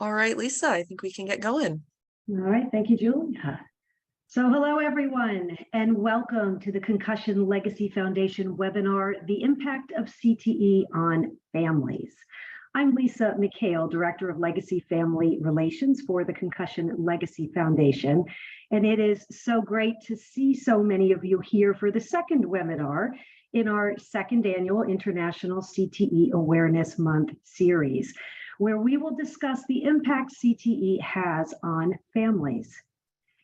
All right, Lisa, I think we can get going. All right, thank you, Julia. So hello, everyone, and welcome to the Concussion Legacy Foundation webinar, The Impact of CTE on Families. I'm Lisa McHale, Director of Legacy Family Relations for the Concussion Legacy Foundation, and it is so great to see so many of you here for the second webinar in our second annual International CTE Awareness Month series, where we will discuss the impact CTE has on families.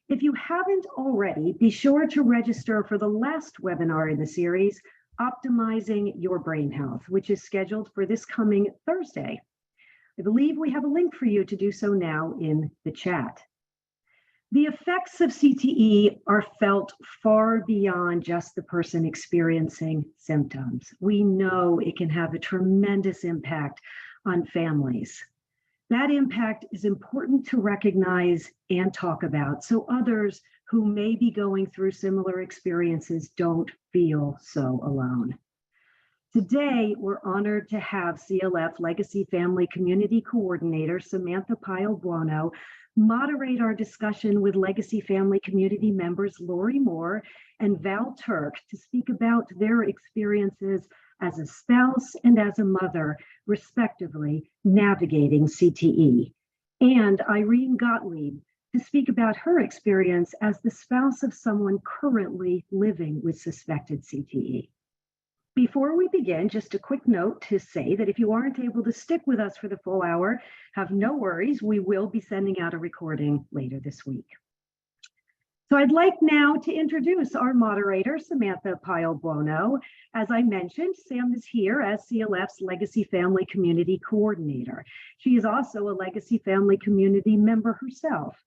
If you haven't already, be sure to register for the last webinar in the series, Optimizing Your Brain Health, which is scheduled for this coming Thursday. I believe we have a link for you to do so now in the chat. The effects of CTE are felt far beyond just the person experiencing symptoms. We know it can have a tremendous impact on families. That impact is important to recognize and talk about so others who may be going through similar experiences don't feel so alone. Today, we're honored to have CLF Legacy Family Community Coordinator Samantha Pyle Buono moderate our discussion with Legacy Family Community members Lori Mohr and Val Tuerk to speak about their experiences as a spouse and as a mother, respectively, navigating CTE, and Irene Gottlieb to speak about her experience as the spouse of someone currently living with suspected CTE. Before we begin, just a quick note to say that if you aren't able to stick with us for the full hour, have no worries, we will be sending out a recording later this week. So I'd like now to introduce our moderator, Samantha Pyle Buono. As I mentioned, Sam is here as CLF's Legacy Family Community Coordinator. She is also a Legacy Family Community member herself.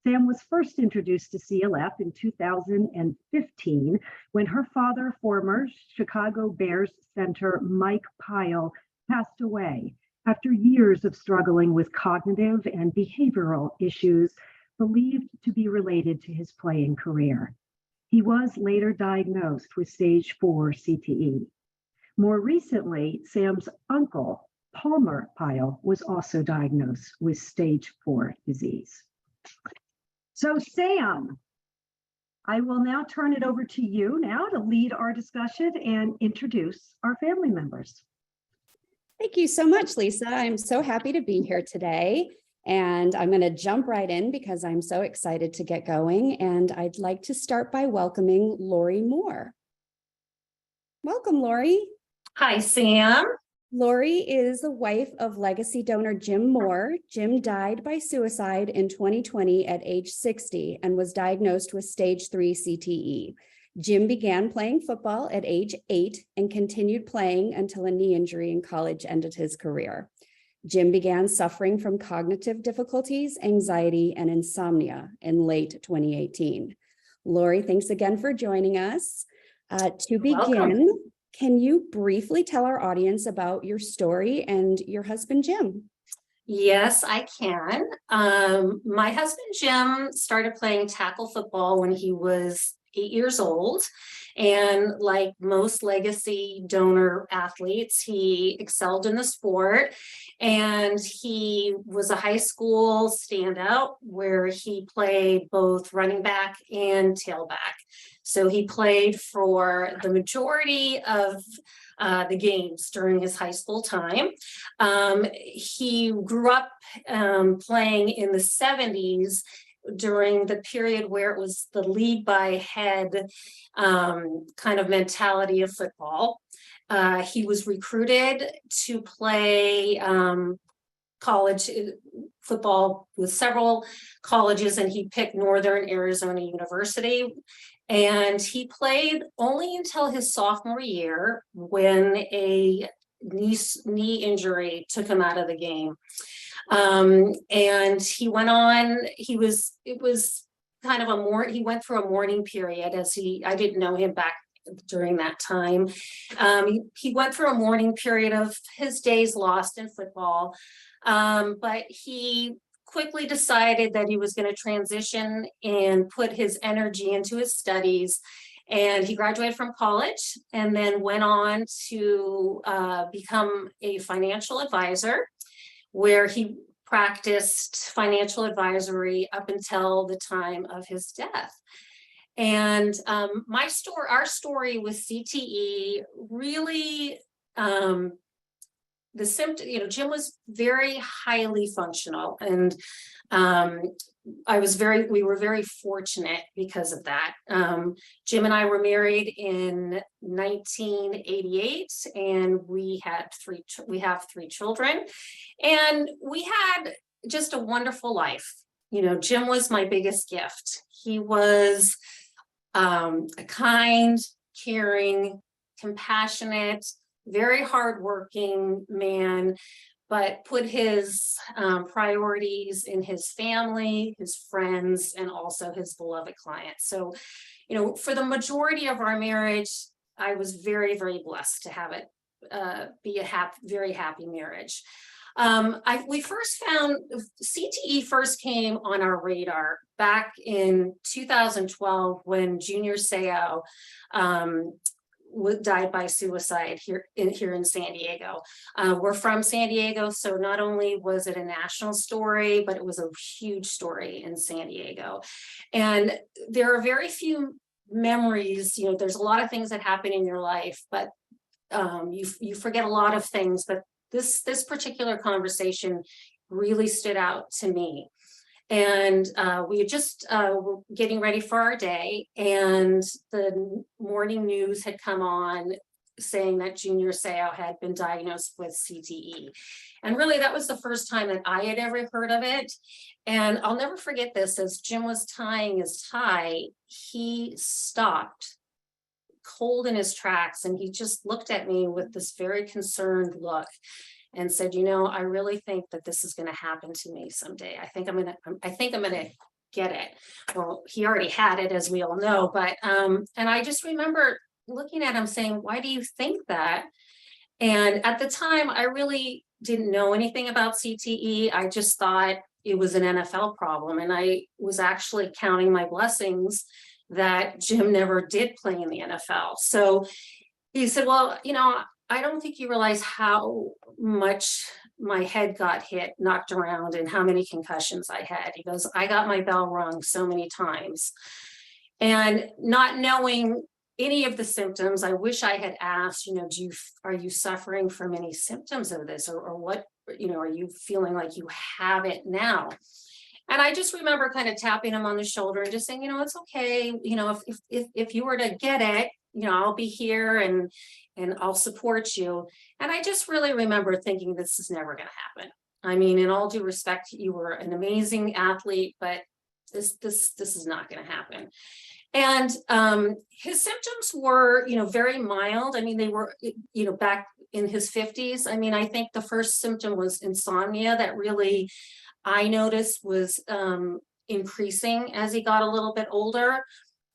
Sam was first introduced to CLF in 2015 when her father, former Chicago Bears center Mike Pyle, passed away after years of struggling with cognitive and behavioral issues believed to be related to his playing career. He was later diagnosed with stage 4 CTE. More recently, Sam's uncle, Palmer Pyle, was also diagnosed with stage 4 disease. So Sam, I will now turn it over to you now to lead our discussion and introduce our family members. Thank you so much, Lisa. I'm so happy to be here today. And I'm going to jump right in because I'm so excited to get going. And I'd like to start by welcoming Lori Mohr. Welcome, Lori. Hi, Sam. Lori is the wife of legacy donor Jim Mohr. Jim died by suicide in 2020 at age 60 and was diagnosed with stage 3 CTE. Jim began playing football at age 8 and continued playing until a knee injury in college ended his career. Jim began suffering from cognitive difficulties, anxiety, and insomnia in late 2018. Lori, thanks again for joining us. To begin, Welcome. Can you briefly tell our audience about your story and your husband, Jim? Yes, I can. My husband, Jim, started playing tackle football when he was 8 years old. And like most legacy donor athletes, he excelled in the sport. And he was a high school standout where he played both running back and tailback. So he played for the majority of the games during his high school time. He grew up playing in the 70s during the period where it was the lead by head kind of mentality of football. He was recruited to play college football with several colleges, and he picked Northern Arizona University. And he played only until his sophomore year when a knee injury took him out of the game. And he went on, it was kind of he went through a mourning period I didn't know him back during that time. He went through a mourning period of his days lost in football, but he quickly decided that he was going to transition and put his energy into his studies. And he graduated from college and then went on to become a financial advisor, where he practiced financial advisory up until the time of his death. And our story with CTE really, the symptom, Jim was very highly functional, and we were very fortunate because of that. Jim and I were married in 1988, and we have three children, and we had just a wonderful life. Jim was my biggest gift. He was a kind, caring, compassionate, very hardworking man, but put his priorities in his family, his friends, and also his beloved clients. So, for the majority of our marriage, I was very, very blessed to have it be a very happy marriage. We first found CTE first came on our radar back in 2012 when Junior Seau died by suicide here in San Diego. We're from San Diego, so not only was it a national story, but it was a huge story in San Diego. And there are very few memories. There's a lot of things that happen in your life, but you forget a lot of things. But this particular conversation really stood out to me. And we had just were getting ready for our day, and the morning news had come on saying that Junior Seau had been diagnosed with CTE. And really, that was the first time that I had ever heard of it. And I'll never forget this. As Jim was tying his tie, he stopped cold in his tracks, and he just looked at me with this very concerned look and said, I really think that this is going to happen to me someday. I think I'm going to get it. Well, he already had it, as we all know, but, and I just remember looking at him saying, why do you think that? And at the time, I really didn't know anything about CTE. I just thought it was an NFL problem. And I was actually counting my blessings that Jim never did play in the NFL. So he said, well, I don't think you realize how much my head got hit, knocked around, and how many concussions I had. He goes, I got my bell rung so many times. And not knowing any of the symptoms, I wish I had asked, are you suffering from any symptoms of this, or what, are you feeling like you have it now? And I just remember kind of tapping him on the shoulder and just saying, it's okay. If you were to get it, I'll be here and I'll support you. And I just really remember thinking, this is never going to happen. I mean, in all due respect, you were an amazing athlete, but this is not going to happen. And his symptoms were, very mild. I mean, they were, back in his 50s. I mean, I think the first symptom was insomnia that really I noticed was increasing as he got a little bit older.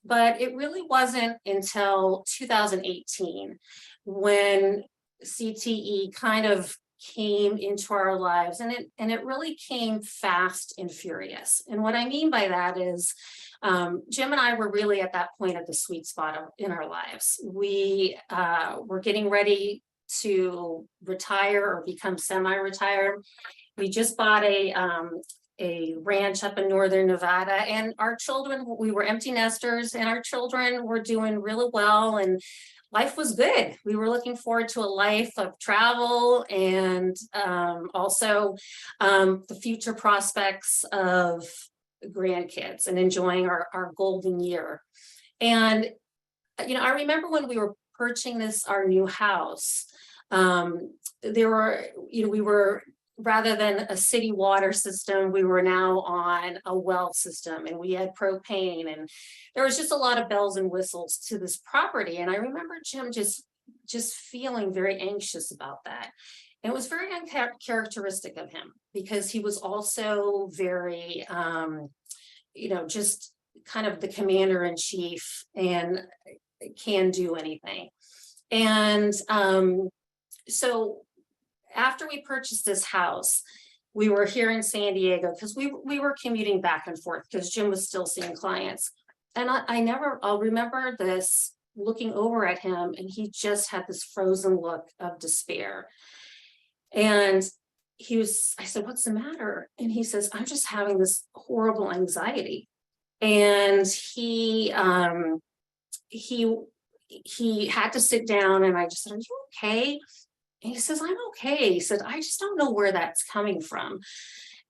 But it really wasn't until 2018 when CTE kind of came into our lives, and it really came fast and furious. And what I mean by that is Jim and I were really at that point at the sweet spot in our lives. We were getting ready to retire or become semi-retired. We just bought a ranch up in northern Nevada, and our children, we were empty nesters, and our children were doing really well, and life was good. We were looking forward to a life of travel, and also the future prospects of grandkids and enjoying our golden year. And I remember when we were purchasing our new house, we were, rather than a city water system, we were now on a well system, and we had propane, and there was just a lot of bells and whistles to this property. And I remember Jim just feeling very anxious about that. And it was very uncharacteristic of him, because he was also very, just kind of the commander in chief and can do anything. And so after we purchased this house, we were here in San Diego because we were commuting back and forth because Jim was still seeing clients. And I'll remember this, looking over at him, and he just had this frozen look of despair. And I said, what's the matter? And he says, I'm just having this horrible anxiety. And he had to sit down, and I just said, are you okay? And he says, I'm okay. He said, I just don't know where that's coming from.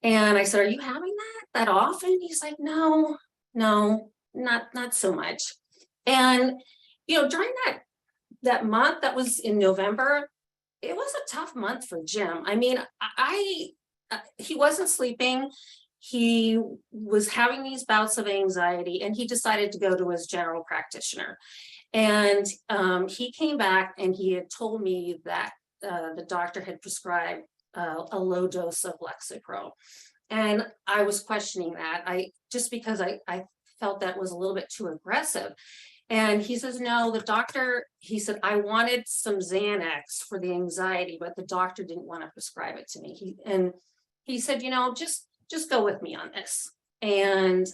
And I said, are you having that often? He's like, no, not so much. And, during that month, that was in November, it was a tough month for Jim. I mean, he wasn't sleeping. He was having these bouts of anxiety, and he decided to go to his general practitioner. And he came back, and he had told me that the doctor had prescribed a low dose of Lexapro. And I was questioning that, because I felt that was a little bit too aggressive. And he says, no, he said, I wanted some Xanax for the anxiety, but the doctor didn't want to prescribe it to me. He said, just go with me on this. And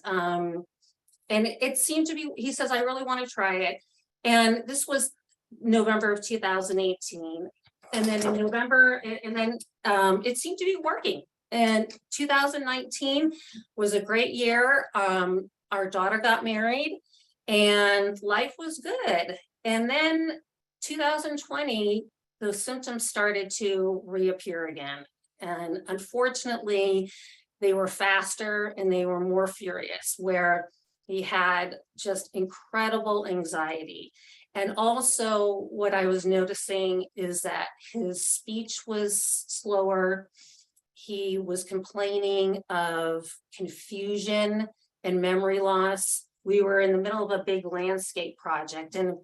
it seemed to be, he says, I really want to try it. And this was November of 2018. And then in November, it seemed to be working. And 2019 was a great year. Our daughter got married, and life was good. And then 2020, the symptoms started to reappear again. And unfortunately, they were faster and they were more furious, where he had just incredible anxiety. And also what I was noticing is that his speech was slower. He was complaining of confusion and memory loss. We were in the middle of a big landscape project, and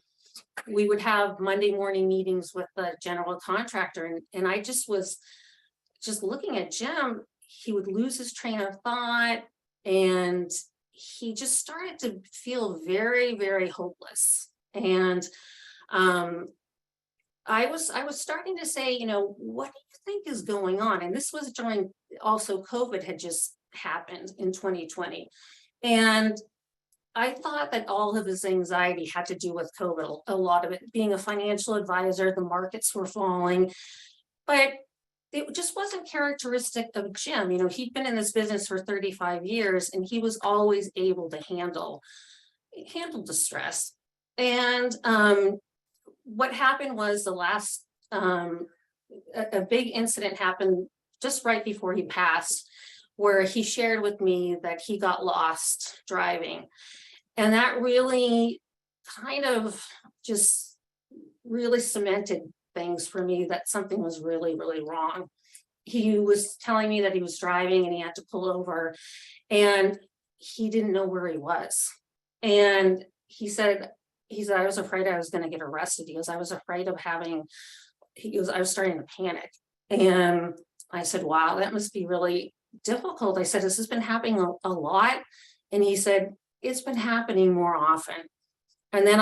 we would have Monday morning meetings with the general contractor. And I just was looking at Jim. He would lose his train of thought, and he just started to feel very, very hopeless. And I was starting to say, what do you think is going on? And this was during also COVID had just happened in 2020. And I thought that all of his anxiety had to do with COVID, a lot of it being a financial advisor, the markets were falling, but it just wasn't characteristic of Jim. He'd been in this business for 35 years, and he was always able to handle distress. And what happened was a big incident happened just right before he passed, where he shared with me that he got lost driving. And that really kind of just really cemented things for me that something was really, really wrong. He was telling me that he was driving and he had to pull over, and he didn't know where he was. And he said, I was afraid I was going to get arrested. He goes, I was afraid of I was starting to panic. And I said, wow, that must be really difficult. I said, has this been happening a lot? And he said, it's been happening more often. And then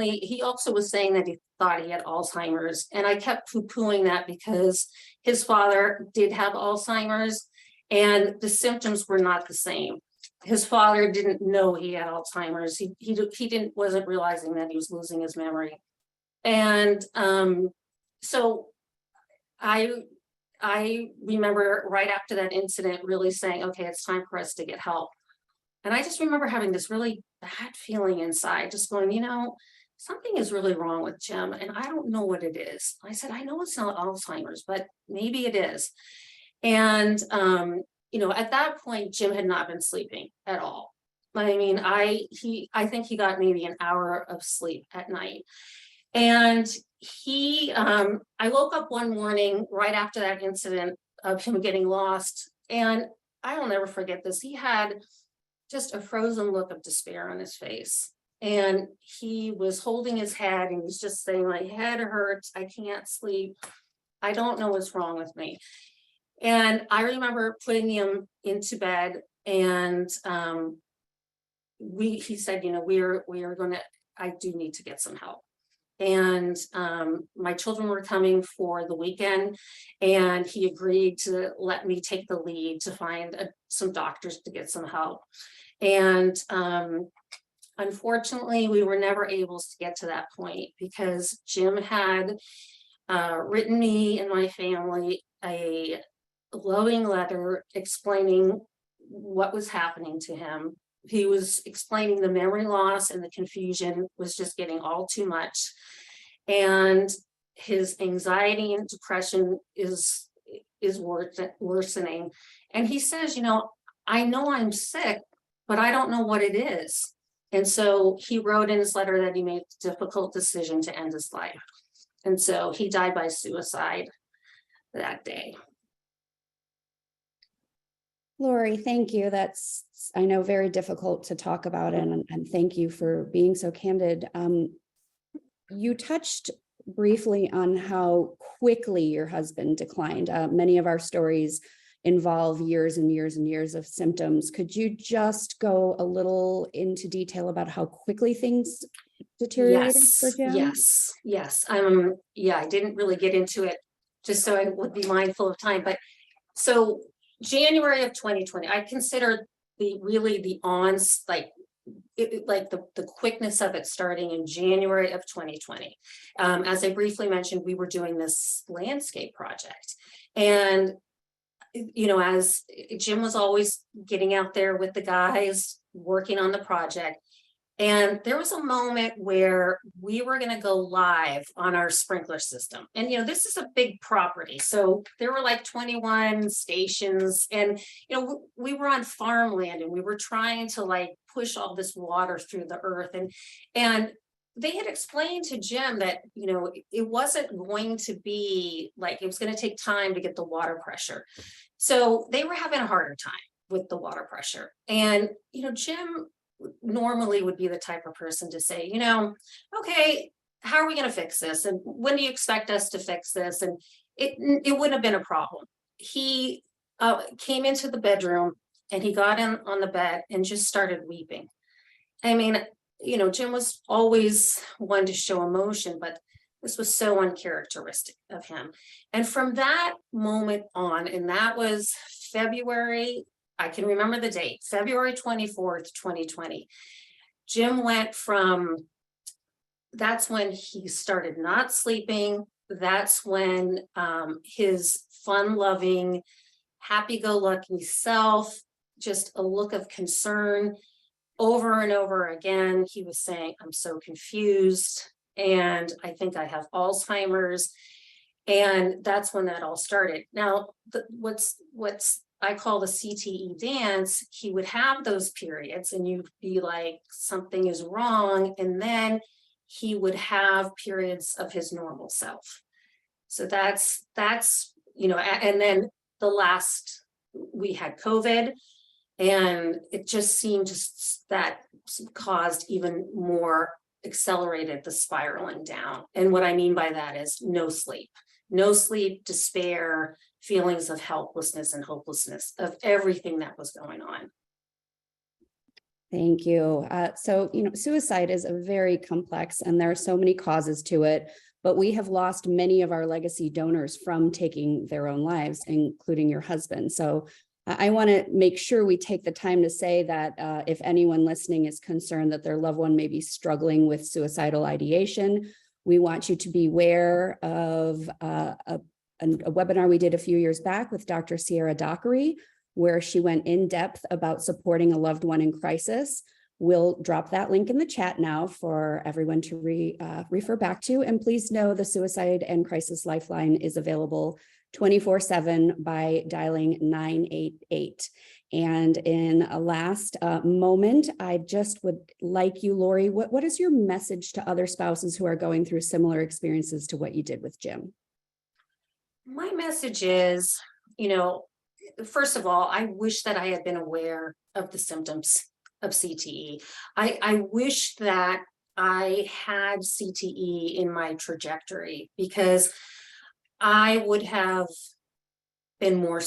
he also was saying that he thought he had Alzheimer's. And I kept poo-pooing that because his father did have Alzheimer's, and the symptoms were not the same. His father didn't know he had Alzheimer's. He wasn't realizing that he was losing his memory. And so I remember right after that incident really saying, okay, it's time for us to get help. And I just remember having this really bad feeling inside, just going, something is really wrong with Jim, and I don't know what it is. I said, I know it's not Alzheimer's, but maybe it is. And, at that point, Jim had not been sleeping at all. I mean, I think he got maybe an hour of sleep at night. And I woke up one morning right after that incident of him getting lost, and I will never forget this. He had just a frozen look of despair on his face. And he was holding his head, and he was just saying, my head hurts, I can't sleep, I don't know what's wrong with me. And I remember putting him into bed, and he said, we are going to, I do need to get some help. And my children were coming for the weekend, and he agreed to let me take the lead to find some doctors to get some help. And unfortunately, we were never able to get to that point, because Jim had written me and my family a glowing letter explaining what was happening to him. He was explaining the memory loss and the confusion was just getting all too much. And his anxiety and depression is worsening. And he says, you know I'm sick, but I don't know what it is. And so he wrote in his letter that he made the difficult decision to end his life. And so he died by suicide that day. Lori, thank you. That's, I know, very difficult to talk about, and thank you for being so candid. You touched briefly on how quickly your husband declined. Many of our stories involve years and years and years of symptoms. Could you just go a little into detail about how quickly things deteriorated for Jim? Yes. Yeah, I didn't really get into it just so I would be mindful of time. But so January of 2020, I consider the quickness of it starting in January of 2020. As I briefly mentioned, we were doing this landscape project, and as Jim was always getting out there with the guys working on the project. And there was a moment where we were going to go live on our sprinkler system. And, this is a big property. So there were like 21 stations, and, we were on farmland, and we were trying to push all this water through the earth. And they had explained to Jim that, it wasn't going to be it was going to take time to get the water pressure. So they were having a harder time with the water pressure. And, Jim normally would be the type of person to say, okay, how are we going to fix this? And when do you expect us to fix this? And it wouldn't have been a problem. He came into the bedroom and he got in on the bed and just started weeping. I mean, Jim was always one to show emotion, but this was so uncharacteristic of him. And from that moment on, and that was February, I can remember the date, February 24th, 2020, Jim went from, that's when he started not sleeping. That's when his fun-loving, happy-go-lucky self, just a look of concern over and over again. He was saying, I'm so confused, and I think I have Alzheimer's. And that's when that all started. Now, what's I call the CTE dance, he would have those periods and you'd be like, something is wrong. And then he would have periods of his normal self. So that's, and then we had COVID, and it just seemed that caused even more, accelerated the spiraling down. And what I mean by that is no sleep, despair, feelings of helplessness and hopelessness of everything that was going on. Thank you. So, suicide is a very complex, and there are so many causes to it, but we have lost many of our legacy donors from taking their own lives, including your husband. So I want to make sure we take the time to say that if anyone listening is concerned that their loved one may be struggling with suicidal ideation, we want you to be aware of a webinar we did a few years back with Dr. Sierra Dockery, where she went in depth about supporting a loved one in crisis. We'll drop that link in the chat now for everyone to refer back to. And please know the Suicide and Crisis Lifeline is available 24/7 by dialing 988. And in a last moment, I just would like you, Lori, what is your message to other spouses who are going through similar experiences to what you did with Jim? My message is, first of all, I wish that I had been aware of the symptoms of CTE. I wish that I had CTE in my trajectory, because I would have been more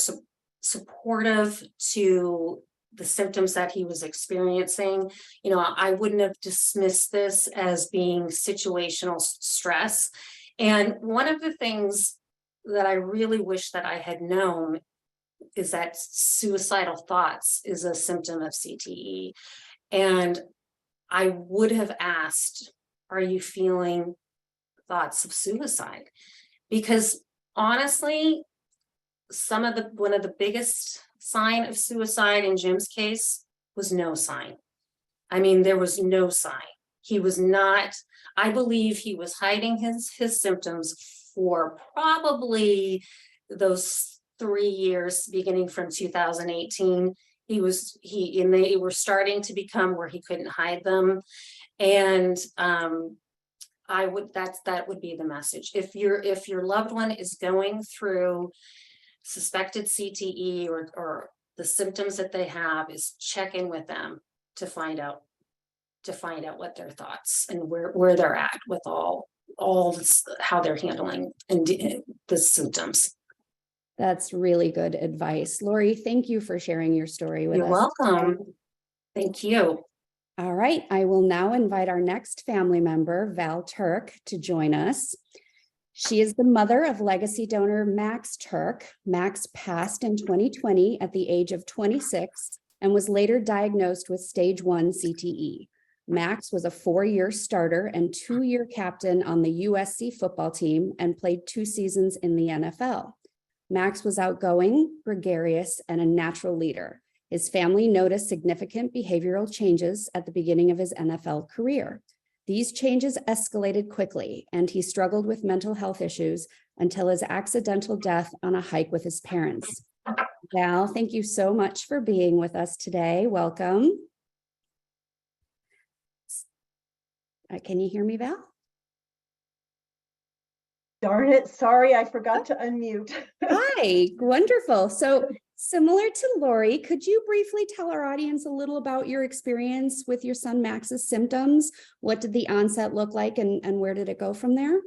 supportive to the symptoms that he was experiencing. I wouldn't have dismissed this as being situational stress. And one of the things that I really wish that I had known is that suicidal thoughts is a symptom of CTE. And I would have asked, are you feeling thoughts of suicide? Because honestly, one of the biggest sign of suicide in Jim's case was no sign. I mean, there was no sign. He was not, I believe he was hiding his symptoms for probably those 3 years, beginning from 2018. They were starting to become where he couldn't hide them. And that would be the message. If your loved one is going through suspected CTE or the symptoms that they have, is check in with them to find out what their thoughts and where they're at with all this, how they're handling the symptoms. That's really good advice. Lori, thank you for sharing your story with us. You're welcome. Thank you. All right, I will now invite our next family member, Val Tuerk, to join us. She is the mother of legacy donor Max Tuerk. Max passed in 2020 at the age of 26 and was later diagnosed with stage 1 CTE. Max was a 4-year starter and 2-year captain on the USC football team and played 2 seasons in the NFL. Max was outgoing, gregarious, and a natural leader. His family noticed significant behavioral changes at the beginning of his NFL career. These changes escalated quickly, and he struggled with mental health issues until his accidental death on a hike with his parents. Val, thank you so much for being with us today. Welcome. Can you hear me, Val? Darn it, sorry, I forgot to unmute. Hi, wonderful. So similar to Lori, could you briefly tell our audience a little about your experience with your son Max's symptoms? What did the onset look like and where did it go from there?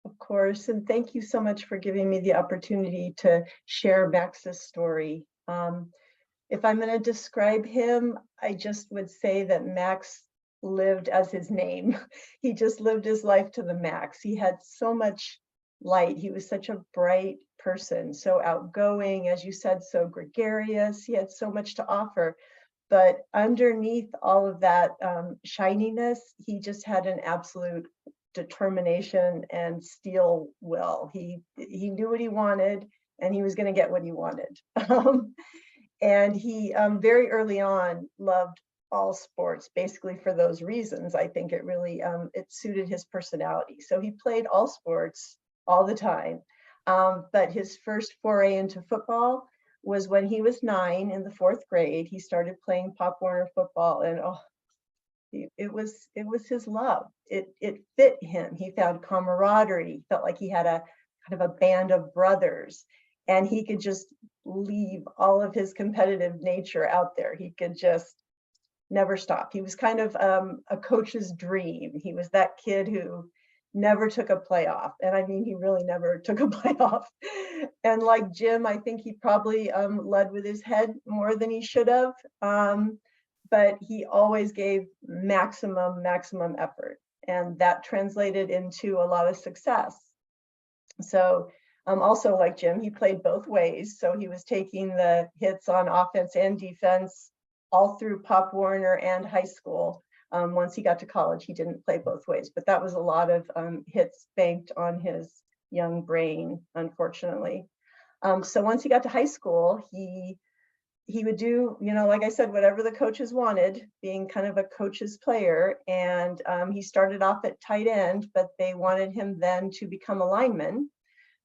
Of course, and thank you so much for giving me the opportunity to share Max's story. If I'm going to describe him, I just would say that Max lived as his name. He just lived his life to the max. He had so much light. He was such a bright person, so outgoing, as you said, so gregarious. He had so much to offer. But underneath all of that shininess, he just had an absolute determination and steel will. He knew what he wanted, and he was going to get what he wanted. And he very early on loved all sports, basically for those reasons. I think it really it suited his personality. So he played all sports all the time. But his first foray into football was when he was 9 in the 4th grade. He started playing Pop Warner football, and it was his love. It fit him. He found camaraderie. He felt like he had a kind of a band of brothers, and he could just leave all of his competitive nature out there. He could just never stop. He was kind of a coach's dream. He was that kid who never took a play off. And I mean, he really never took a play off. And like Jim, I think he probably led with his head more than he should have. But he always gave maximum effort. And that translated into a lot of success. So also like Jim, he played both ways. So he was taking the hits on offense and defense all through Pop Warner and high school. Once he got to college, he didn't play both ways, but that was a lot of hits banked on his young brain, unfortunately. So once he got to high school, he would do, like I said, whatever the coaches wanted, being kind of a coach's player. And he started off at tight end, but they wanted him then to become a lineman.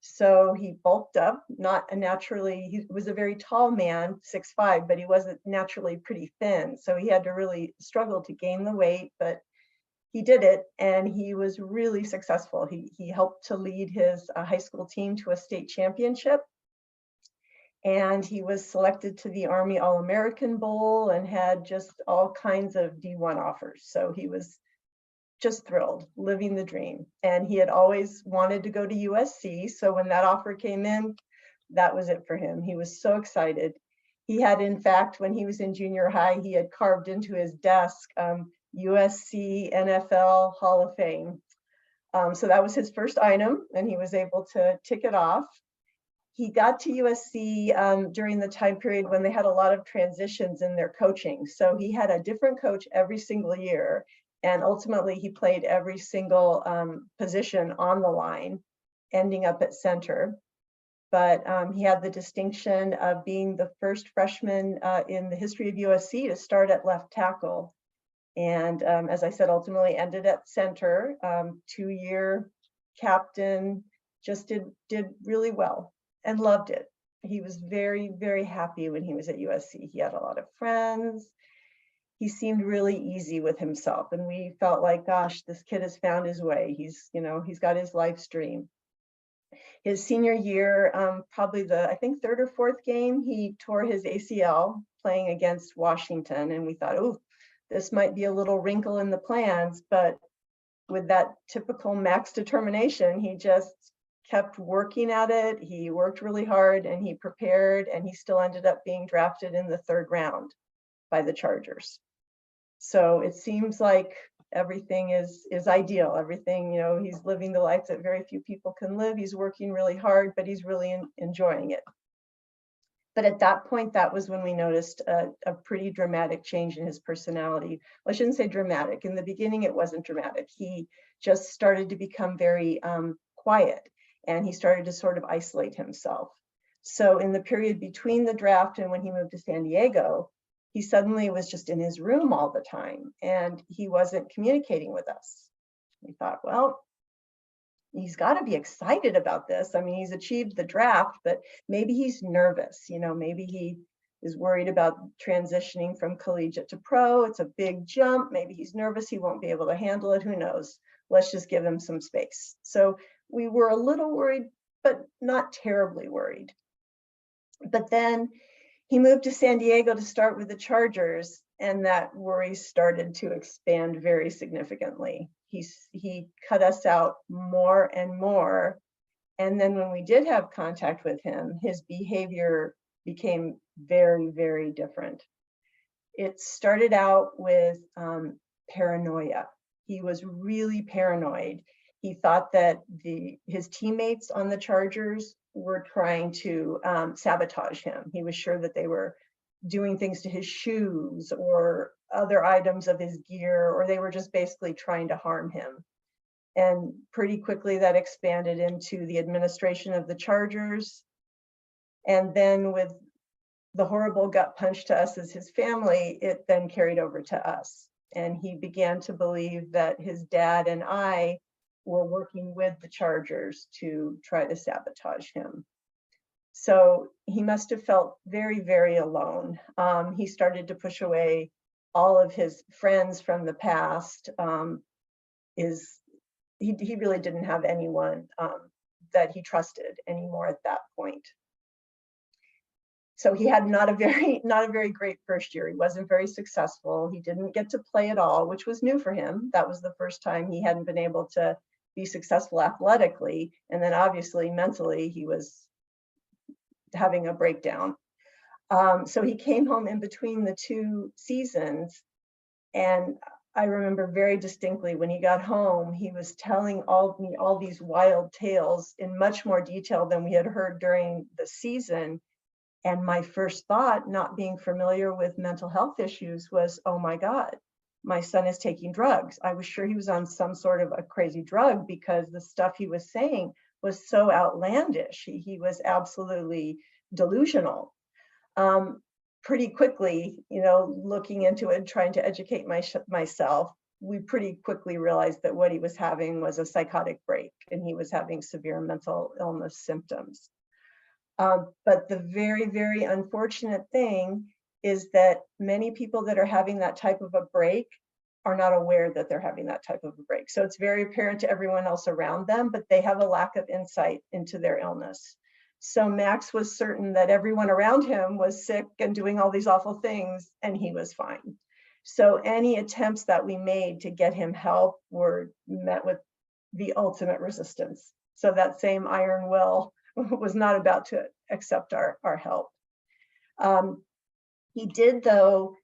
So he bulked up, he was a very tall man, 6'5", but he wasn't naturally pretty thin. So he had to really struggle to gain the weight, but he did it, and he was really successful. He helped to lead his high school team to a state championship, and he was selected to the Army All-American Bowl and had just all kinds of D1 offers. So he was just thrilled, living the dream. And he had always wanted to go to USC. So when that offer came in, that was it for him. He was so excited. He had, in fact, when he was in junior high, he had carved into his desk USC NFL Hall of Fame. So that was his first item, and he was able to tick it off. He got to USC during the time period when they had a lot of transitions in their coaching. So he had a different coach every single year. And ultimately, he played every single position on the line, ending up at center. but he had the distinction of being the first freshman in the history of USC to start at left tackle. And as I said, ultimately ended at center, 2-year captain, just did really well and loved it. He was very, very happy when he was at USC. He had a lot of friends. He seemed really easy with himself. And we felt like, gosh, this kid has found his way. He's got his life's dream. His senior year, probably I think 3rd or 4th game, he tore his ACL playing against Washington. And we thought, oh, this might be a little wrinkle in the plans. But with that typical Max determination, he just kept working at it. He worked really hard and he prepared, and he still ended up being drafted in the 3rd round by the Chargers. So it seems like everything is ideal. Everything, he's living the life that very few people can live. He's working really hard, but he's really enjoying it. But at that point, that was when we noticed a pretty dramatic change in his personality. Well, I shouldn't say dramatic. In the beginning, it wasn't dramatic. He just started to become very quiet, and he started to sort of isolate himself. So in the period between the draft and when he moved to San Diego, he suddenly was just in his room all the time, and he wasn't communicating with us. We thought, well, he's got to be excited about this. I mean, he's achieved the draft, but maybe he's nervous. Maybe he is worried about transitioning from collegiate to pro. It's a big jump. Maybe he's nervous. He won't be able to handle it. Who knows? Let's just give him some space. So we were a little worried, but not terribly worried. But then he moved to San Diego to start with the Chargers, and that worry started to expand very significantly. He cut us out more and more. And then when we did have contact with him, his behavior became very, very different. It started out with paranoia. He was really paranoid. He thought that his teammates on the Chargers were trying to sabotage him. He was sure that they were doing things to his shoes or other items of his gear, or they were just basically trying to harm him. And pretty quickly that expanded into the administration of the Chargers. And then with the horrible gut punch to us as his family, it then carried over to us. And he began to believe that his dad and I were working with the Chargers to try to sabotage him. So he must have felt very, very alone. He started to push away all of his friends from the past. He really didn't have anyone that he trusted anymore at that point. So he had not a very great first year. He wasn't very successful. He didn't get to play at all, which was new for him. That was the first time he hadn't been able to be successful athletically. And then obviously mentally, he was having a breakdown. So he came home in between the 2 seasons. And I remember very distinctly when he got home, he was telling me all these wild tales in much more detail than we had heard during the season. And my first thought, not being familiar with mental health issues, was, oh my God, my son is taking drugs. I was sure he was on some sort of a crazy drug because the stuff he was saying was so outlandish. He was absolutely delusional. Pretty quickly, looking into it, trying to educate myself, we pretty quickly realized that what he was having was a psychotic break, and he was having severe mental illness symptoms. But the very, very unfortunate thing is that many people that are having that type of a break are not aware that they're having that type of a break. So it's very apparent to everyone else around them, but they have a lack of insight into their illness. So Max was certain that everyone around him was sick and doing all these awful things, and he was fine. So any attempts that we made to get him help were met with the ultimate resistance. So that same iron will was not about to accept our help. He did, though,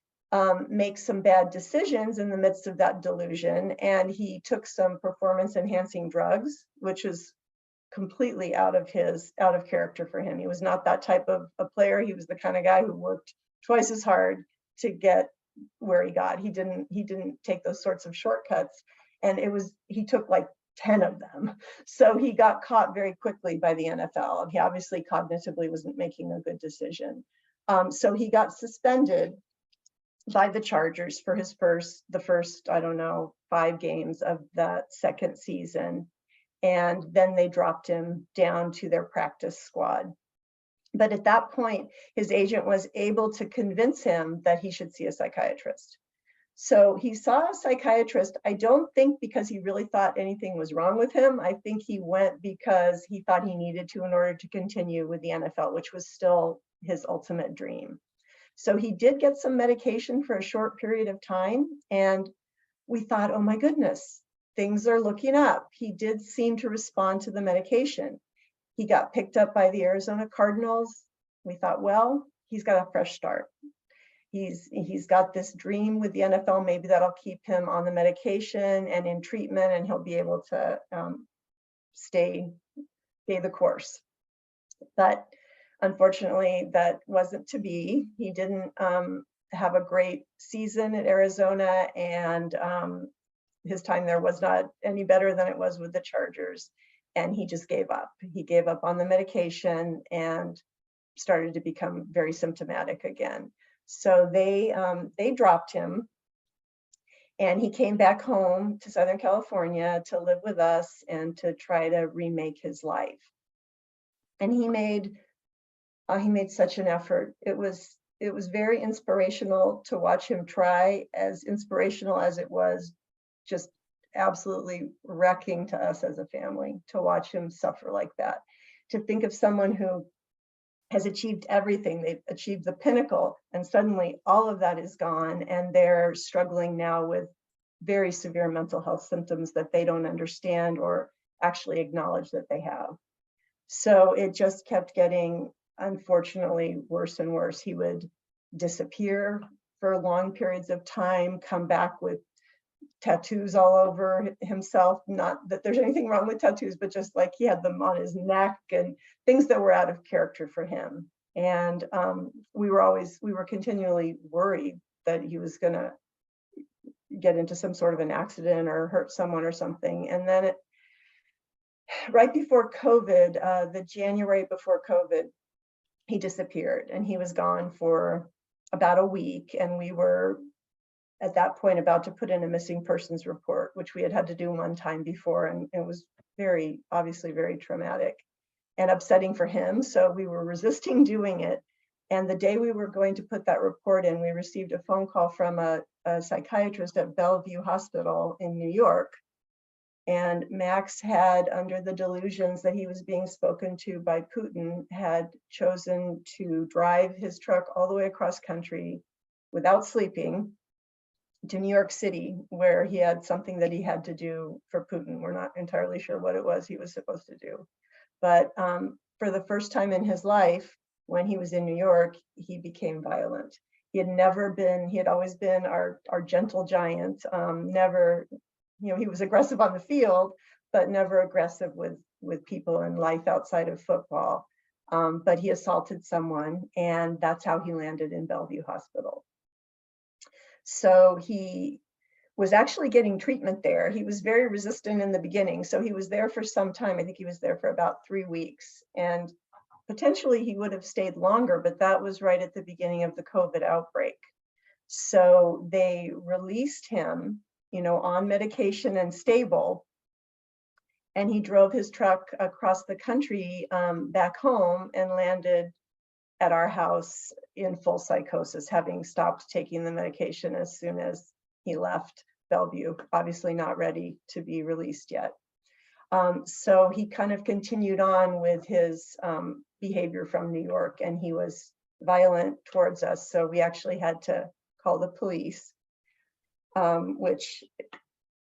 make some bad decisions in the midst of that delusion, and he took some performance enhancing drugs, which is completely out of character for him. He was not that type of a player. He was the kind of guy who worked twice as hard to get where he got. He didn't take those sorts of shortcuts. And he took like 10 of them. So he got caught very quickly by the NFL. He obviously cognitively wasn't making a good decision. So he got suspended by the Chargers for the first, I don't know, 5 games of that second season. And then they dropped him down to their practice squad. But at that point, his agent was able to convince him that he should see a psychiatrist. So he saw a psychiatrist, I don't think because he really thought anything was wrong with him. I think he went because he thought he needed to in order to continue with the NFL, which was still his ultimate dream. So he did get some medication for a short period of time. And we thought, oh my goodness, things are looking up. He did seem to respond to the medication. He got picked up by the Arizona Cardinals. We thought, well, he's got a fresh start. He's got this dream with the NFL. Maybe that'll keep him on the medication and in treatment, and he'll be able to stay the course. But unfortunately, that wasn't to be. He didn't have a great season at Arizona, and his time there was not any better than it was with the Chargers. And he just gave up. He gave up on the medication and started to become very symptomatic again. So they dropped him, and he came back home to Southern California to live with us and to try to remake his life. And he made such an effort. It was very inspirational to watch him try, as inspirational as it was just absolutely wrecking to us as a family to watch him suffer like that. To think of someone who has achieved everything, they've achieved the pinnacle, and suddenly all of that is gone, and they're struggling now with very severe mental health symptoms that they don't understand or actually acknowledge that they have. So it just kept getting, unfortunately, worse and worse. He would disappear for long periods of time, come back with tattoos all over himself. Not that there's anything wrong with tattoos, but just like he had them on his neck and things that were out of character for him. And we were continually worried that he was going to get into some sort of an accident or hurt someone or something. And then right before COVID, the January before COVID, he disappeared, and he was gone for about a week. And we were at that point about to put in a missing persons report, which we had to do one time before. And it was obviously very traumatic and upsetting for him. So we were resisting doing it. And the day we were going to put that report in, we received a phone call from a psychiatrist at Bellevue Hospital in New York. And Max had, under the delusions that he was being spoken to by Putin, had chosen to drive his truck all the way across country without sleeping to New York City, where he had something that he had to do for Putin. We're not entirely sure what it was he was supposed to do. But for the first time in his life, when he was in New York, he became violent. He had always been our gentle giant, never, he was aggressive on the field, but never aggressive with people in life outside of football. But he assaulted someone, and that's how he landed in Bellevue Hospital. So he was actually getting treatment there. He was very resistant in the beginning. So he was there for some time. I think he was there for about 3 weeks. And potentially he would have stayed longer, but that was right at the beginning of the COVID outbreak. So they released him, on medication and stable. And he drove his truck across the country back home and landed at our house in full psychosis, having stopped taking the medication as soon as he left Bellevue, obviously not ready to be released yet. So he kind of continued on with his behavior from New York, and he was violent towards us. So we actually had to call the police, which,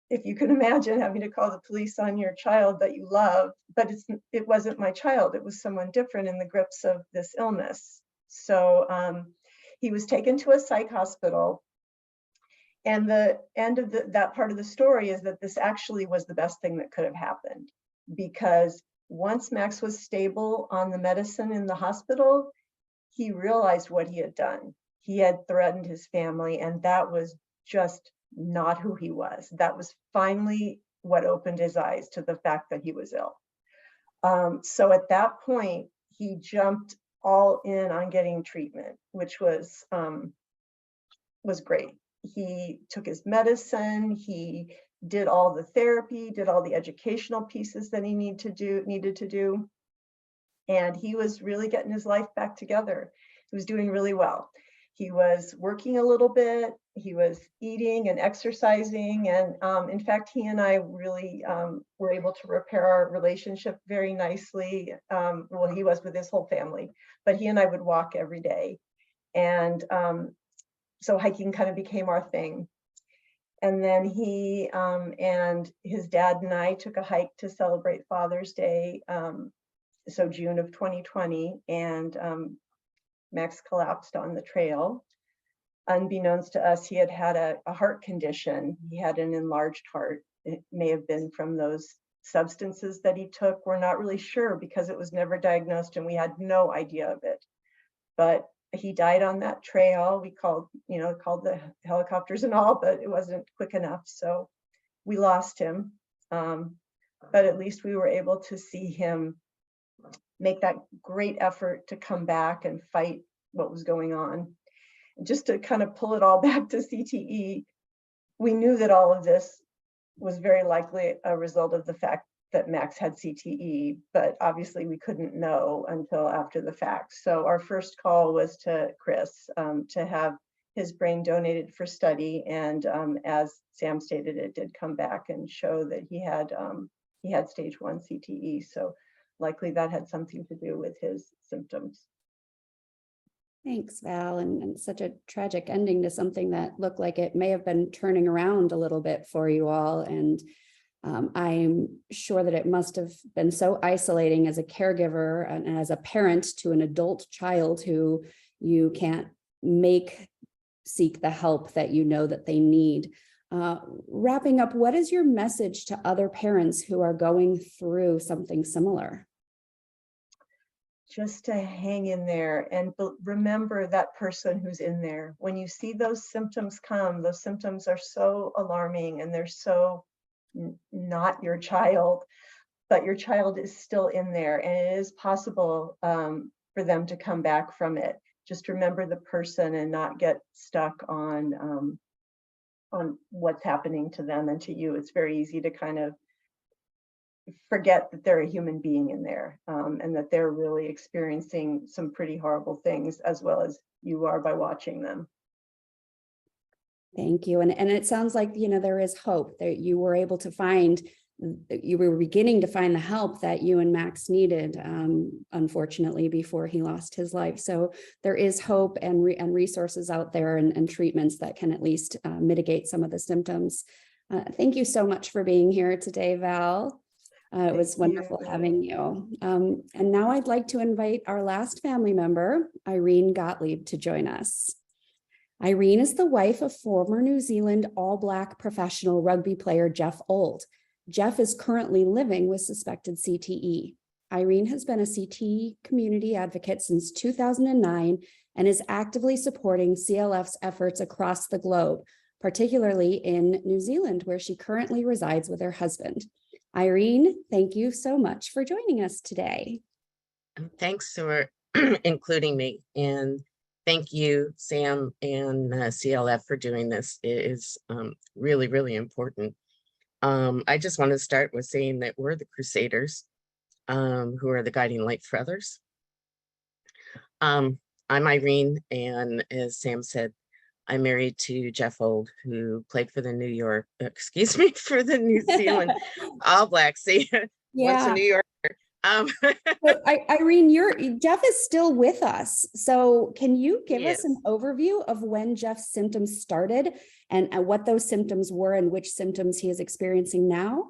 if you can imagine having to call the police on your child that you love, but it wasn't my child, it was someone different in the grips of this illness. So he was taken to a psych hospital. And the end of that part of the story is that this actually was the best thing that could have happened, because once Max was stable on the medicine in the hospital, he realized what he had done. He had threatened his family, and that was just not who he was. That was finally what opened his eyes to the fact that he was ill. So at that point, he jumped all in on getting treatment, which was great. He took his medicine, he did all the therapy, did all the educational pieces that he needed to do. And he was really getting his life back together. He was doing really well. He was working a little bit, he was eating and exercising. And in fact, he and I really were able to repair our relationship very nicely. Well, he was with his whole family, but he and I would walk every day. And so hiking kind of became our thing. And then he and his dad and I took a hike to celebrate Father's Day. So June of 2020, and Max collapsed on the trail. Unbeknownst to us, he had had a heart condition. He had an enlarged heart. It may have been from those substances that he took. We're not really sure because it was never diagnosed and we had no idea of it. But he died on that trail. We called the helicopters and all, but it wasn't quick enough. So we lost him. But at least we were able to see him make that great effort to come back and fight what was going on. Just to kind of pull it all back to CTE, we knew that all of this was very likely a result of the fact that Max had CTE, but obviously we couldn't know until after the fact. So our first call was to Chris to have his brain donated for study. And as Sam stated, it did come back and show that he had stage 1 CTE. So likely that had something to do with his symptoms. Thanks, Val, and such a tragic ending to something that looked like it may have been turning around a little bit for you all. And I'm sure that it must have been so isolating as a caregiver and as a parent to an adult child who you can't seek the help that you know that they need. Wrapping up, what is your message to other parents who are going through something similar? Just to hang in there and remember that person who's in there. When you see those symptoms come, those symptoms are so alarming and they're so not your child, but your child is still in there and it is possible for them to come back from it. Just remember the person and not get stuck on what's happening to them and to you. It's very easy to kind of forget that they're a human being in there and that they're really experiencing some pretty horrible things as well as you are by watching them. Thank you. And it sounds like, there is hope that you were able to find, you were beginning to find the help that you and Max needed, unfortunately, before he lost his life. So there is hope and resources out there and treatments that can at least mitigate some of the symptoms. Thank you so much for being here today, Val. It was wonderful having you. And now I'd like to invite our last family member, Irene Gottlieb, to join us. Irene is the wife of former New Zealand All Black professional rugby player Geoff Old. Geoff is currently living with suspected CTE. Irene has been a CTE community advocate since 2009 and is actively supporting CLF's efforts across the globe, particularly in New Zealand, where she currently resides with her husband. Irene, thank you so much for joining us today. Thanks for including me, and thank you, Sam and CLF, for doing this. It is really, really important. I just want to start with saying that we're the Crusaders, who are the guiding light for others. I'm Irene, and as Sam said, I'm married to Geoff Old, who played for the for the New Zealand All Blacks. See, once a New Yorker. But Irene, Geoff is still with us. So can you give us an overview of when Geoff's symptoms started and what those symptoms were and which symptoms he is experiencing now?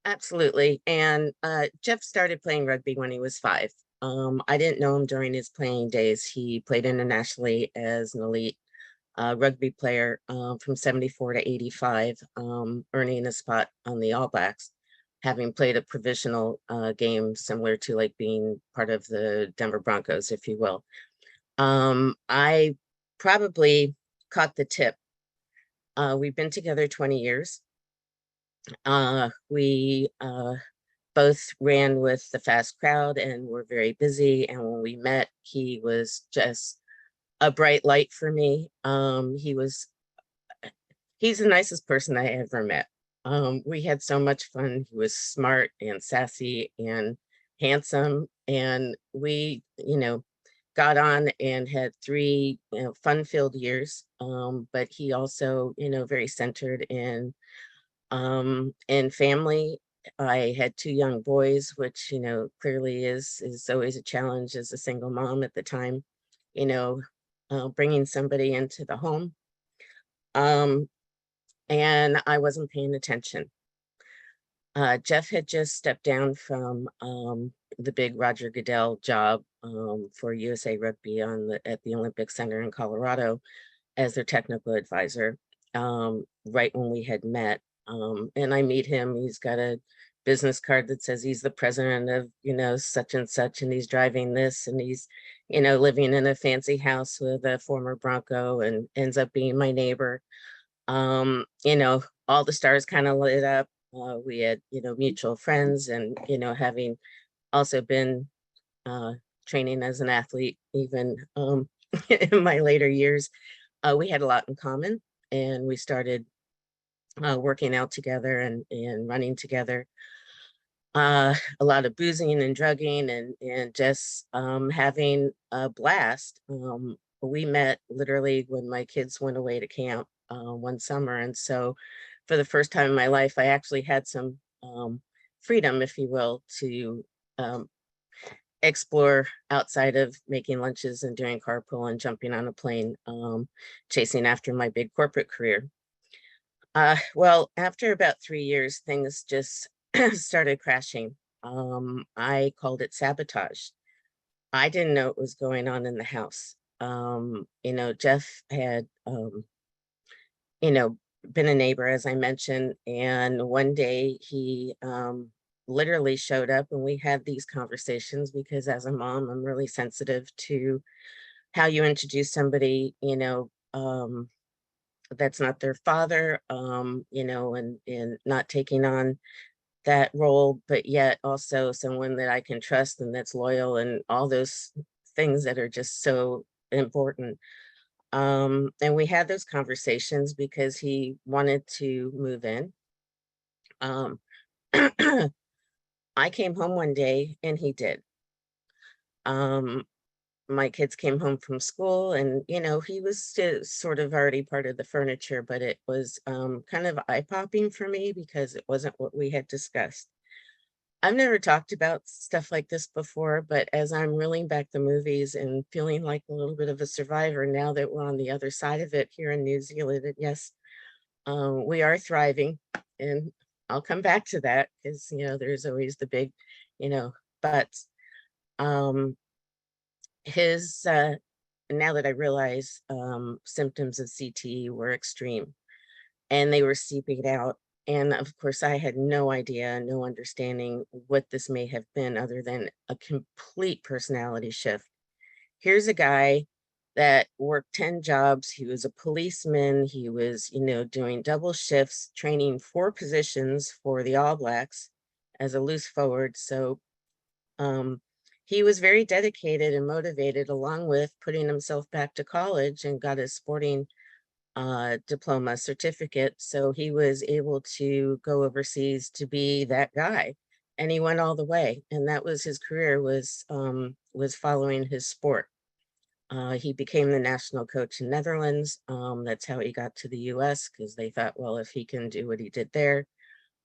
Absolutely. And Geoff started playing rugby when he was 5. I didn't know him during his playing days. He played internationally as an elite rugby player from 74 to 85, earning a spot on the All Blacks, having played a provisional game similar to like being part of the Denver Broncos, if you will. I probably caught the tip. We've been together 20 years. We both ran with the fast crowd and were very busy. And when we met, he was just a bright light for me. He's the nicest person I ever met. We had so much fun. He was smart and sassy and handsome. And we, got on and had 3, fun-filled years. But he also, very centered in family. I had 2 young boys, which, clearly is always a challenge as a single mom at the time, you know, bringing somebody into the home. And I wasn't paying attention. Geoff had just stepped down from the big Roger Goodell job for USA Rugby at the Olympic Center in Colorado as their technical advisor, right when we had met. And I meet him. He's got a business card that says he's the president of, such and such, and he's driving this, and he's, living in a fancy house with a former Bronco, and ends up being my neighbor. All the stars kind of lit up. We had, mutual friends, and, having also been training as an athlete, even in my later years, we had a lot in common, and we started working out together and running together. A lot of boozing and drugging and just having a blast. We met literally when my kids went away to camp one summer. And so for the first time in my life, I actually had some freedom, if you will, to explore outside of making lunches and doing carpool and jumping on a plane, chasing after my big corporate career. Well, after about 3 years, things just started crashing. I called it sabotage. I didn't know what was going on in the house. Geoff had, been a neighbor, as I mentioned, and one day he literally showed up, and we had these conversations because as a mom, I'm really sensitive to how you introduce somebody, that's not their father, and not taking on that role, but yet also someone that I can trust and that's loyal, and all those things that are just so important. And we had those conversations because he wanted to move in. I came home one day and he did. My kids came home from school, and he was still sort of already part of the furniture, but it was kind of eye-popping for me because it wasn't what we had discussed. I've never talked about stuff like this before, but as I'm reeling back the movies and feeling like a little bit of a survivor now that we're on the other side of it here in New Zealand, and yes, we are thriving, and I'll come back to that because there's always the big, buts. His now that I realize symptoms of CTE were extreme, and they were seeping out. And of course, I had no idea, no understanding what this may have been other than a complete personality shift. Here's a guy that worked 10 jobs. He was a policeman. He was, doing double shifts, training 4 positions for the All Blacks as a loose forward. So he was very dedicated and motivated, along with putting himself back to college, and got his sporting diploma certificate. So he was able to go overseas to be that guy, and he went all the way. And that was his career, was following his sport. He became the national coach in Netherlands. That's how he got to the US, because they thought, well, if he can do what he did there,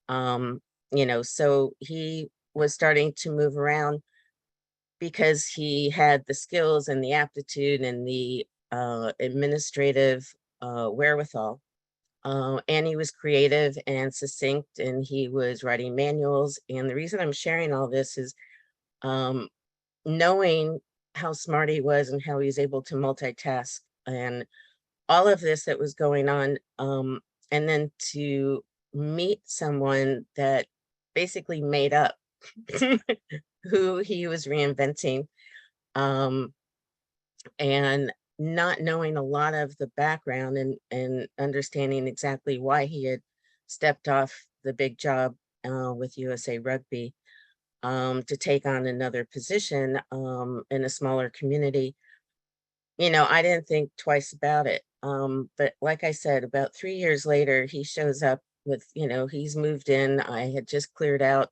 so he was starting to move around because he had the skills and the aptitude and the administrative wherewithal. And he was creative and succinct, and he was writing manuals. And the reason I'm sharing all this is knowing how smart he was and how he was able to multitask, and all of this that was going on. And then to meet someone that basically made up who he was reinventing, and not knowing a lot of the background and understanding exactly why he had stepped off the big job with USA Rugby to take on another position in a smaller community, I didn't think twice about it. But like I said, about 3 years later, he shows up with, he's moved in. I had just cleared out,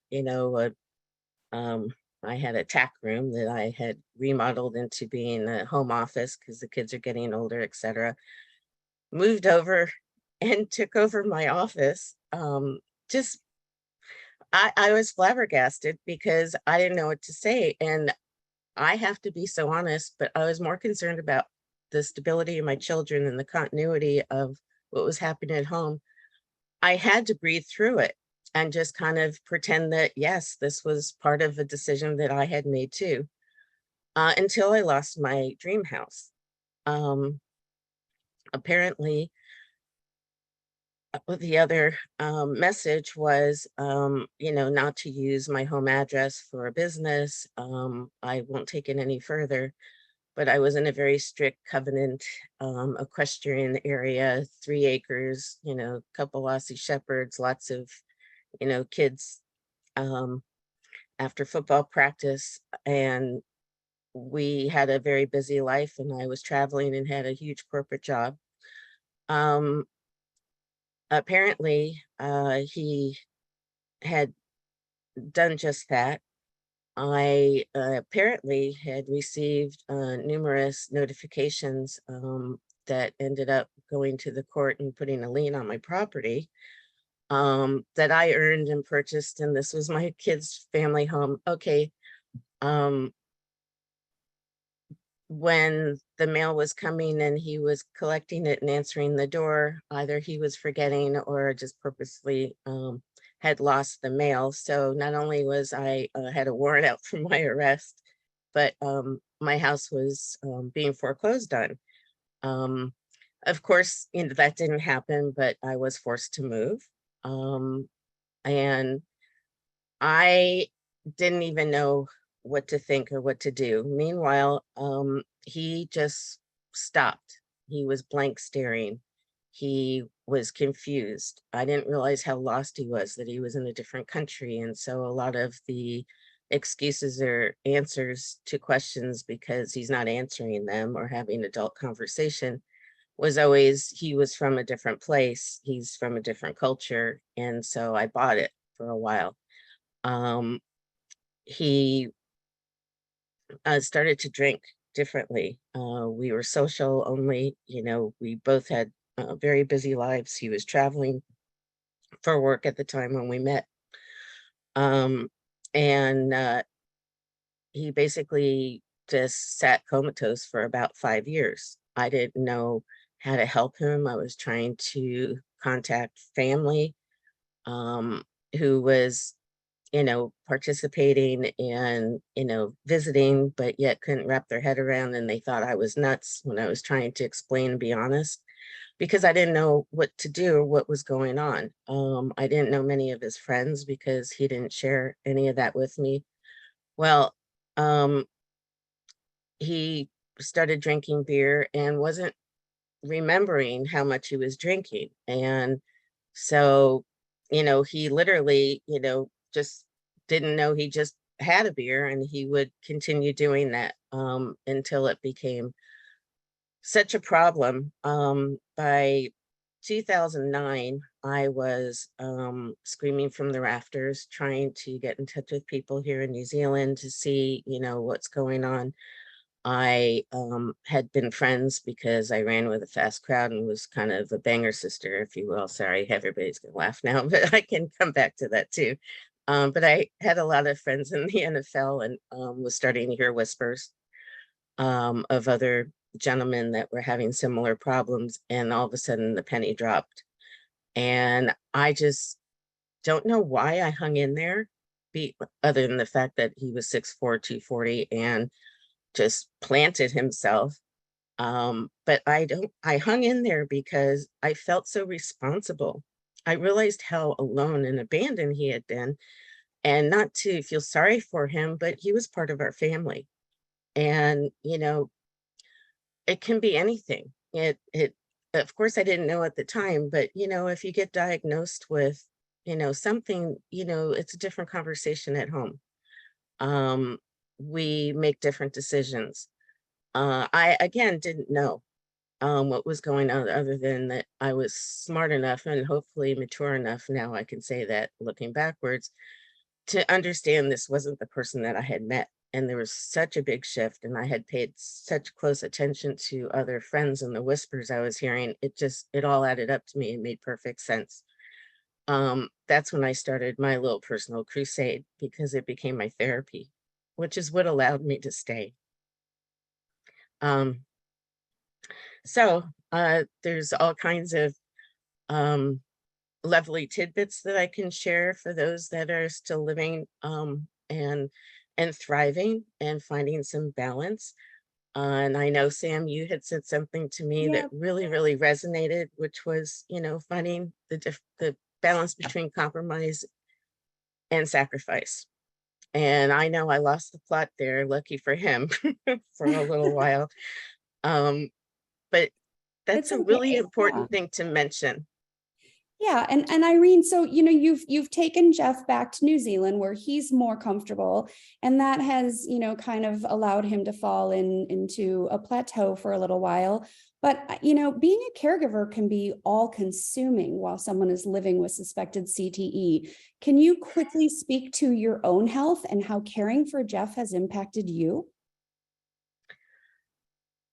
I had a tack room that I had remodeled into being a home office because the kids are getting older, etc. Moved over and took over my office. Just I was flabbergasted because I didn't know what to say. And I have to be so honest, but I was more concerned about the stability of my children and the continuity of what was happening at home. I had to breathe through it and just kind of pretend that, yes, this was part of a decision that I had made too, until I lost my dream house. Apparently, the other message was, not to use my home address for a business. I won't take it any further, but I was in a very strict covenant, equestrian area, 3 acres, couple Aussie shepherds, lots of, kids after football practice. And we had a very busy life, and I was traveling and had a huge corporate job. Apparently, he had done just that. I apparently had received numerous notifications that ended up going to the court and putting a lien on my property that I earned and purchased, and this was my kid's family home. Okay. When the mail was coming and he was collecting it and answering the door, either he was forgetting or just purposely had lost the mail. So not only was I had a warrant out for my arrest, but my house was being foreclosed on. Of course, that didn't happen, but I was forced to move. And I didn't even know what to think or what to do. Meanwhile, he just stopped. He was blank staring. He was confused. I didn't realize how lost he was, that he was in a different country. And so a lot of the excuses or answers to questions because he's not answering them or having adult conversation was always, he was from a different place. He's from a different culture. And so I bought it for a while. He started to drink differently. We were social only, we both had very busy lives. He was traveling for work at the time when we met. And he basically just sat comatose for about 5 years. I didn't know how to help him. I was trying to contact family who was participating and, visiting, but yet couldn't wrap their head around, and they thought I was nuts when I was trying to explain and be honest, because I didn't know what to do or what was going on. I didn't know many of his friends because he didn't share any of that with me. Well, he started drinking beer and wasn't remembering how much he was drinking. And so, he literally, just didn't know he just had a beer, and he would continue doing that until it became such a problem. By 2009, I was screaming from the rafters, trying to get in touch with people here in New Zealand to see, what's going on. I had been friends because I ran with a fast crowd and was kind of a banger sister, if you will. Sorry, everybody's gonna laugh now, but I can come back to that too. But I had a lot of friends in the NFL and was starting to hear whispers of other gentlemen that were having similar problems. And all of a sudden the penny dropped. And I just don't know why I hung in there, other than the fact that he was 6'4", 240 and just planted himself. But I hung in there because I felt so responsible. I realized how alone and abandoned he had been, and not to feel sorry for him, but he was part of our family. And, it can be anything. of course, I didn't know at the time, but if you get diagnosed with, something, it's a different conversation at home. We make different decisions. I, again, didn't know what was going on, other than that I was smart enough and hopefully mature enough, now I can say that looking backwards, to understand this wasn't the person that I had met. And there was such a big shift, and I had paid such close attention to other friends and the whispers I was hearing. It all added up to me and made perfect sense. That's when I started my little personal crusade, because it became my therapy, which is what allowed me to stay. So there's all kinds of lovely tidbits that I can share for those that are still living and thriving and finding some balance. And I know, Sam, you had said something to me that really, really resonated, which was, finding the balance between compromise and sacrifice. And I know I lost the plot there, lucky for him, for a little while. But that's a really important thing to mention. Yeah, and Irene, so you've taken Geoff back to New Zealand where he's more comfortable, and that has kind of allowed him to fall into a plateau for a little while. But being a caregiver can be all-consuming while someone is living with suspected CTE. Can you quickly speak to your own health and how caring for Geoff has impacted you?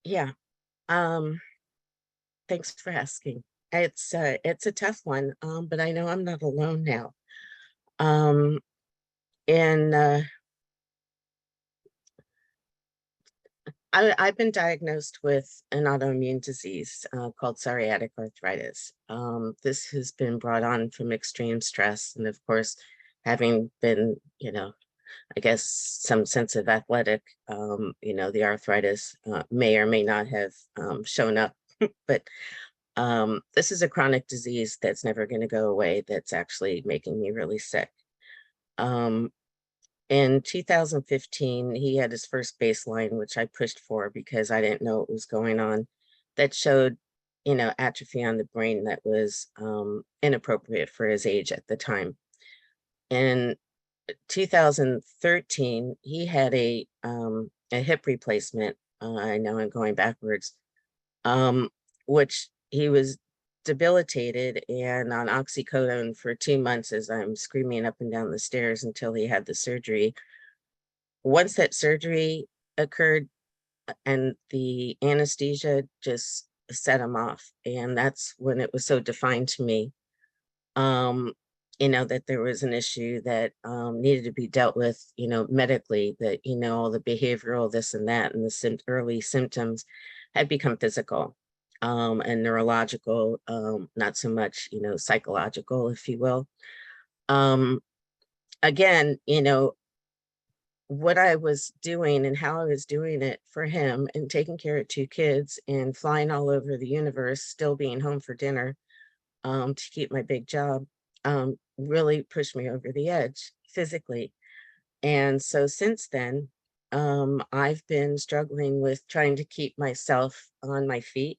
Yeah. Thanks for asking. It's a tough one, but I know I'm not alone now. And I've been diagnosed with an autoimmune disease called psoriatic arthritis. This has been brought on from extreme stress, and of course, having been, I guess some sense of athletic, the arthritis may or may not have shown up, but this is a chronic disease that's never going to go away, that's actually making me really sick. In 2015, he had his first baseline, which I pushed for because I didn't know what was going on, that showed, atrophy on the brain that was inappropriate for his age at the time. In 2013, he had a hip replacement. I know I'm going backwards, which he was debilitated and on oxycodone for 2 months as I'm screaming up and down the stairs until he had the surgery. Once that surgery occurred and the anesthesia just set him off, and that's when it was so defined to me, that there was an issue that needed to be dealt with, medically, that, all the behavioral this and that, and the early symptoms had become physical. And neurological, not so much, psychological, if you will. Again, what I was doing and how I was doing it for him, and taking care of 2 kids and flying all over the universe, still being home for dinner to keep my big job, really pushed me over the edge physically. And so since then, I've been struggling with trying to keep myself on my feet,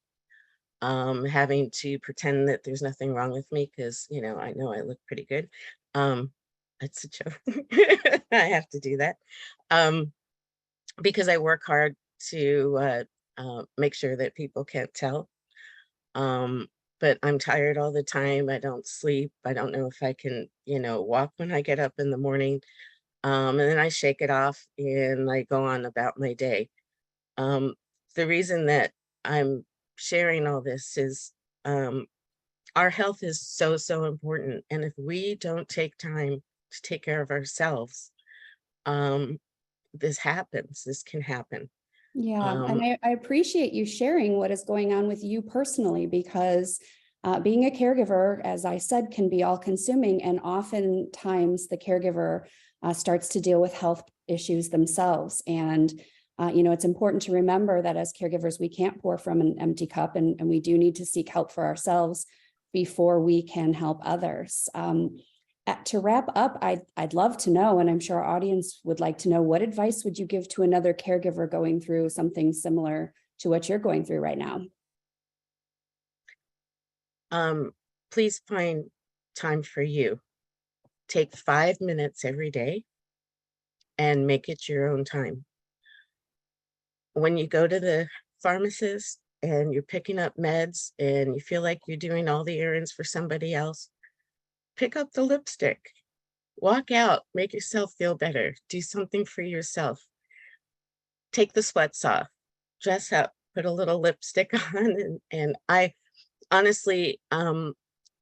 having to pretend that there's nothing wrong with me because, I know I look pretty good. It's a joke. I have to do that because I work hard to make sure that people can't tell. But I'm tired all the time. I don't sleep. I don't know if I can, walk when I get up in the morning. And then I shake it off and I go on about my day. The reason that I'm sharing all this is our health is so, so important. And if we don't take time to take care of ourselves, this can happen. Yeah, and I appreciate you sharing what is going on with you personally, because being a caregiver, as I said, can be all-consuming, and oftentimes the caregiver starts to deal with health issues themselves. And it's important to remember that as caregivers, we can't pour from an empty cup, and we do need to seek help for ourselves before we can help others. To wrap up, I'd love to know, and I'm sure our audience would like to know, what advice would you give to another caregiver going through something similar to what you're going through right now? please find time for you. Take 5 minutes every day and make it your own time. When you go to the pharmacist and you're picking up meds and you feel like you're doing all the errands for somebody else, pick up the lipstick, walk out, make yourself feel better, do something for yourself. Take the sweats off, dress up, put a little lipstick on. And I honestly,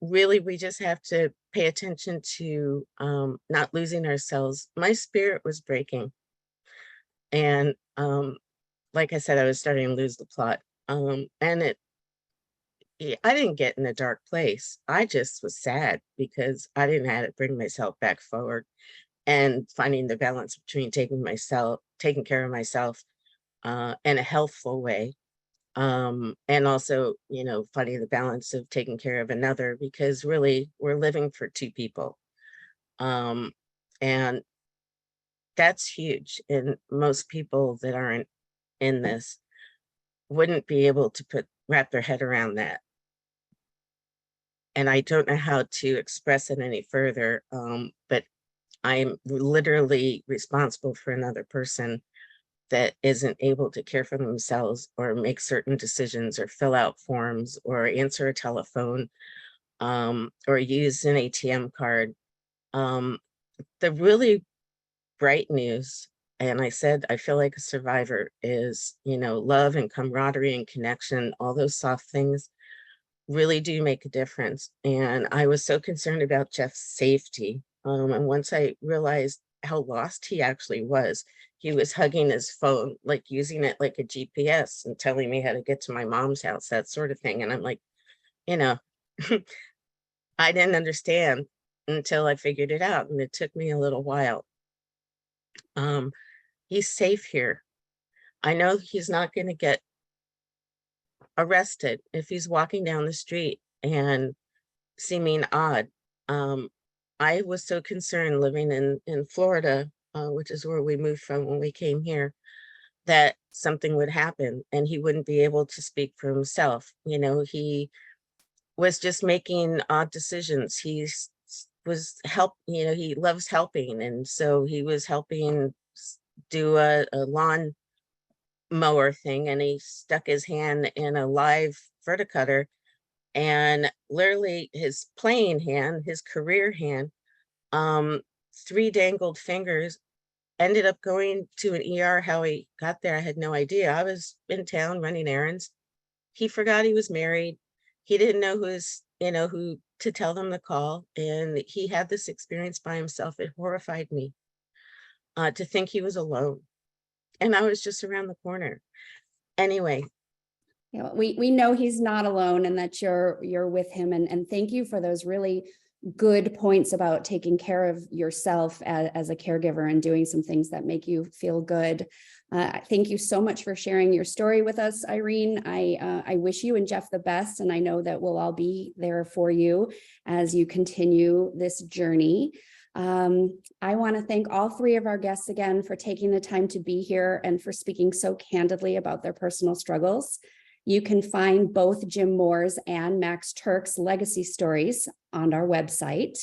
really, we just have to pay attention to not losing ourselves. My spirit was breaking. And like I said, I was starting to lose the plot. And I didn't get in a dark place. I just was sad because I didn't have to bring myself back forward and finding the balance between taking care of myself in a healthful way. And also, finding the balance of taking care of another, because really we're living for two people. And that's huge. And most people that aren't in this wouldn't be able to wrap their head around that. And I don't know how to express it any further, but I'm literally responsible for another person that isn't able to care for themselves or make certain decisions or fill out forms or answer a telephone or use an ATM card. The really bright news, and I said I feel like a survivor, is love and camaraderie and connection. All those soft things really do make a difference. And I was so concerned about Geoff's safety, and once I realized how lost he actually was, he was hugging his phone, like using it like a GPS and telling me how to get to my mom's house, that sort of thing. And I'm like, I didn't understand until I figured it out, and it took me a little while. He's safe here. I know he's not going to get arrested if he's walking down the street and seeming odd. I was so concerned living in Florida, which is where we moved from when we came here, that something would happen and he wouldn't be able to speak for himself. He was just making odd decisions. He loves helping. And so he was helping do a lawn mower thing, and he stuck his hand in a live verticutter, and literally his playing hand, his career hand, 3 dangled fingers, ended up going to an ER. How he got there, I had no idea. I was in town running errands. He forgot he was married. He didn't know who to tell them to call. And he had this experience by himself. It horrified me to think he was alone. And I was just around the corner. Anyway. We know he's not alone and that you're with him. And thank you for those really good points about taking care of yourself as a caregiver and doing some things that make you feel good. Thank you so much for sharing your story with us, Irene. I wish you and Geoff the best, and I know that we'll all be there for you as you continue this journey. I want to thank all 3 of our guests again for taking the time to be here and for speaking so candidly about their personal struggles. You can find both Jim Mohr's and Max Tuerk's legacy stories on our website.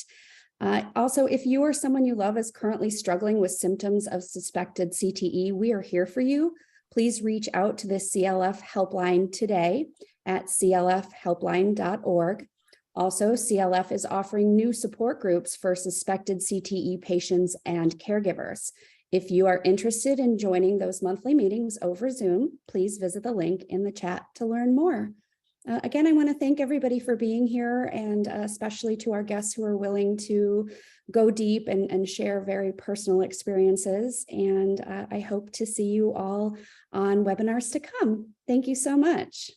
Also, if you or someone you love is currently struggling with symptoms of suspected CTE, we are here for you. Please reach out to the CLF helpline today at clfhelpline.org. Also, CLF is offering new support groups for suspected CTE patients and caregivers. If you are interested in joining those monthly meetings over Zoom, please visit the link in the chat to learn more. Again, I want to thank everybody for being here, and especially to our guests who are willing to go deep and share very personal experiences. And I hope to see you all on webinars to come. Thank you so much.